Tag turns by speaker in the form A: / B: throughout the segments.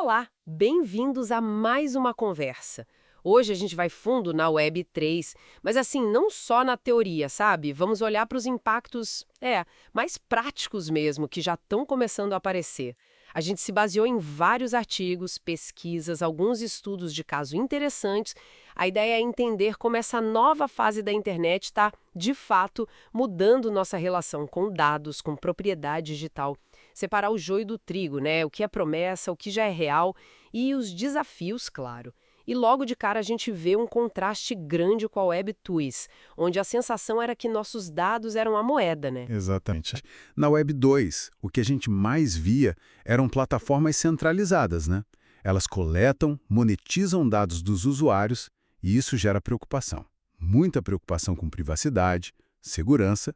A: Olá, bem-vindos a mais uma conversa. Hoje a gente vai fundo na Web3, mas assim, não só na teoria, sabe? Vamos olhar para os impactos, mais práticos mesmo, que já estão começando a aparecer. A gente se baseou em vários artigos, pesquisas, alguns estudos de caso interessantes. A ideia é entender como essa nova fase da internet está, de fato, mudando nossa relação com dados, com propriedade digital. Separar o joio do trigo, né? O que é promessa, o que já é real e os desafios, claro. E logo de cara a gente vê um contraste grande com a Web2, onde a sensação era que nossos dados eram a moeda, né?
B: Exatamente. Na Web 2, o que a gente mais via eram plataformas centralizadas, né? Elas coletam, monetizam dados dos usuários e isso gera preocupação. Muita preocupação com privacidade, segurança.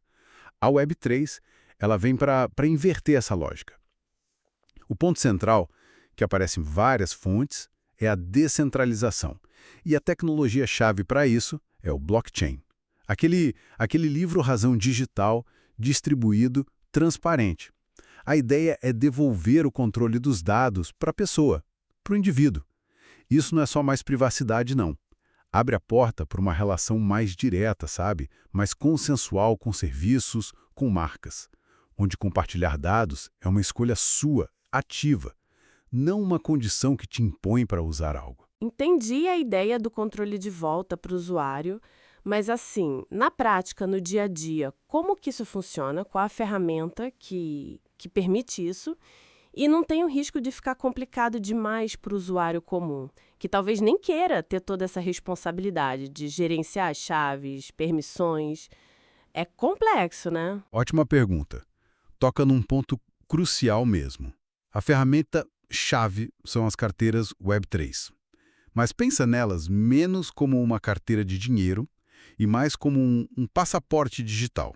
B: A Web 3, ela vem para inverter essa lógica. O ponto central, que aparece em várias fontes, é a descentralização. E a tecnologia-chave para isso é o blockchain. Aquele livro razão digital, distribuído, transparente. A ideia é devolver o controle dos dados para a pessoa, para o indivíduo. Isso não é só mais privacidade, não. Abre a porta para uma relação mais direta, sabe? Mais consensual com serviços, com marcas. Onde compartilhar dados é uma escolha sua, ativa, não uma condição que te impõe para usar algo.
C: Entendi a ideia do controle de volta para o usuário, mas assim, na prática, no dia a dia, como que isso funciona? Qual a ferramenta que permite isso? E não tem o risco de ficar complicado demais para o usuário comum, que talvez nem queira ter toda essa responsabilidade de gerenciar as chaves, permissões. É complexo, né?
B: Ótima pergunta. Toca num ponto crucial mesmo. A ferramenta-chave são as carteiras Web3. Mas pensa nelas menos como uma carteira de dinheiro e mais como um passaporte digital.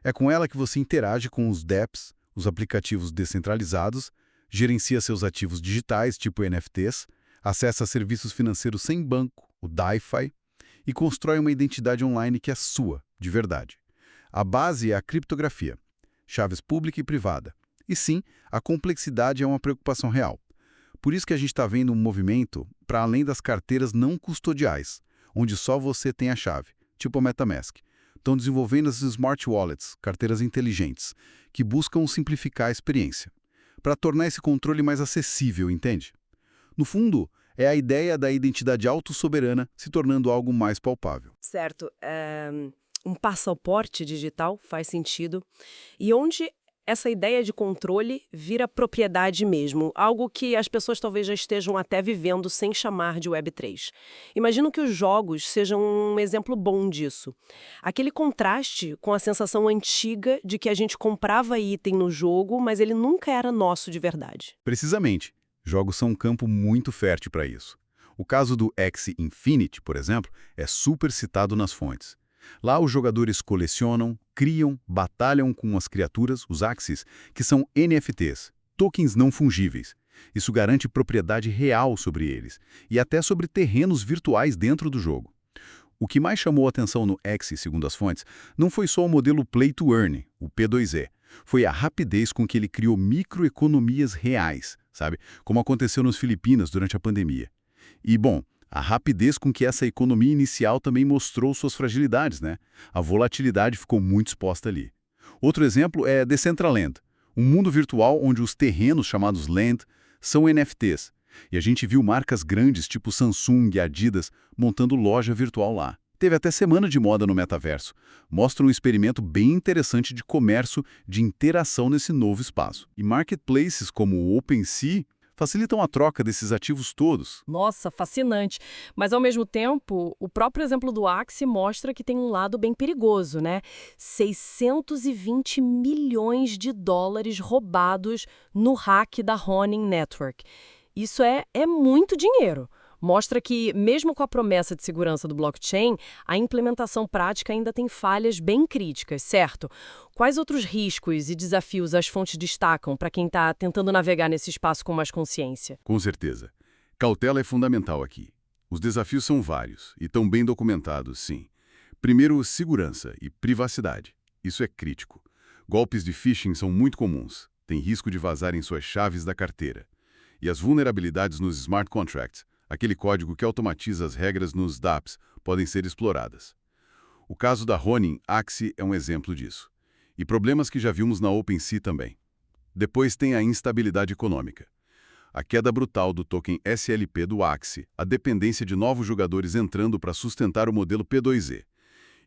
B: É com ela que você interage com os dApps, os aplicativos descentralizados, gerencia seus ativos digitais, tipo NFTs, acessa serviços financeiros sem banco, o DeFi, e constrói uma identidade online que é sua, de verdade. A base é a criptografia, chaves pública e privada. E sim, a complexidade é uma preocupação real. Por isso que a gente está vendo um movimento para além das carteiras não custodiais, onde só você tem a chave, tipo a MetaMask. Estão desenvolvendo as Smart Wallets, carteiras inteligentes, que buscam simplificar a experiência, para tornar esse controle mais acessível, entende? No fundo, é a ideia da identidade autossoberana se tornando algo mais palpável.
A: Certo. Um passaporte digital faz sentido. E onde essa ideia de controle vira propriedade mesmo, algo que as pessoas talvez já estejam até vivendo sem chamar de Web3. Imagino que os jogos sejam um exemplo bom disso. Aquele contraste com a sensação antiga de que a gente comprava item no jogo, mas ele nunca era nosso de verdade.
B: Precisamente, jogos são um campo muito fértil para isso. O caso do Axie Infinity, por exemplo, é super citado nas fontes. Lá os jogadores colecionam, criam, batalham com as criaturas, os Axies, que são NFTs, tokens não fungíveis. Isso garante propriedade real sobre eles, e até sobre terrenos virtuais dentro do jogo. O que mais chamou a atenção no Axie, segundo as fontes, não foi só o modelo Play to Earn, o P2E. Foi a rapidez com que ele criou microeconomias reais, sabe? Como aconteceu nos Filipinas durante a pandemia. E, bom, a rapidez com que essa economia inicial também mostrou suas fragilidades, né? A volatilidade ficou muito exposta ali. Outro exemplo é Decentraland, um mundo virtual onde os terrenos chamados Land são NFTs. E a gente viu marcas grandes tipo Samsung e Adidas montando loja virtual lá. Teve até semana de moda no metaverso. Mostra um experimento bem interessante de comércio, de interação nesse novo espaço. E marketplaces como o OpenSea facilitam a troca desses ativos todos.
C: Nossa, fascinante. Mas, ao mesmo tempo, o próprio exemplo do Axie mostra que tem um lado bem perigoso, né? 620 milhões de dólares roubados no hack da Ronin Network. Isso é muito dinheiro. Mostra que, mesmo com a promessa de segurança do blockchain, a implementação prática ainda tem falhas bem críticas, certo? Quais outros riscos e desafios as fontes destacam para quem está tentando navegar nesse espaço com mais consciência?
B: Com certeza. Cautela é fundamental aqui. Os desafios são vários e estão bem documentados, sim. Primeiro, segurança e privacidade. Isso é crítico. Golpes de phishing são muito comuns. Tem risco de vazarem suas chaves da carteira. E as vulnerabilidades nos smart contracts, aquele código que automatiza as regras nos dApps, podem ser exploradas. O caso da Ronin Axie é um exemplo disso. E problemas que já vimos na OpenSea também. Depois tem a instabilidade econômica. A queda brutal do token SLP do Axie, a dependência de novos jogadores entrando para sustentar o modelo P2E.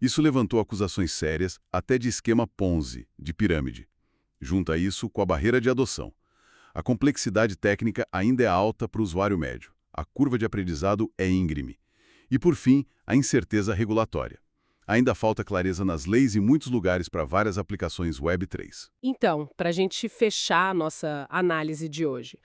B: Isso levantou acusações sérias, até de esquema Ponzi, de pirâmide. Junta isso com a barreira de adoção. A complexidade técnica ainda é alta para o usuário médio. A curva de aprendizado é íngreme. E, por fim, a incerteza regulatória. Ainda falta clareza nas leis em muitos lugares para várias aplicações Web3.
C: Então, para a gente fechar a nossa análise de hoje,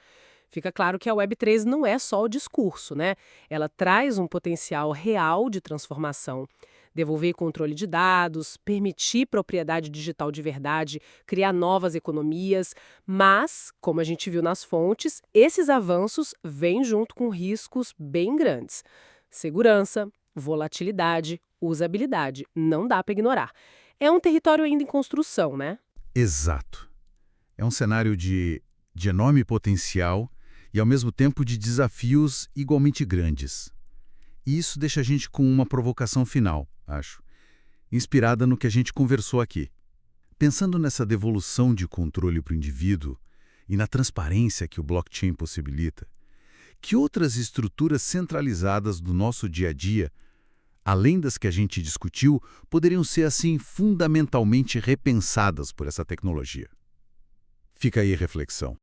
C: fica claro que a Web3 não é só o discurso, né? Ela traz um potencial real de transformação. Devolver controle de dados, permitir propriedade digital de verdade, criar novas economias, mas, como a gente viu nas fontes, esses avanços vêm junto com riscos bem grandes. Segurança, volatilidade, usabilidade, não dá para ignorar. É um território ainda em construção, né?
B: Exato. É um cenário de enorme potencial e, ao mesmo tempo, de desafios igualmente grandes. E isso deixa a gente com uma provocação final, acho, inspirada no que a gente conversou aqui. Pensando nessa devolução de controle para o indivíduo e na transparência que o blockchain possibilita, que outras estruturas centralizadas do nosso dia a dia, além das que a gente discutiu, poderiam ser assim fundamentalmente repensadas por essa tecnologia? Fica aí a reflexão.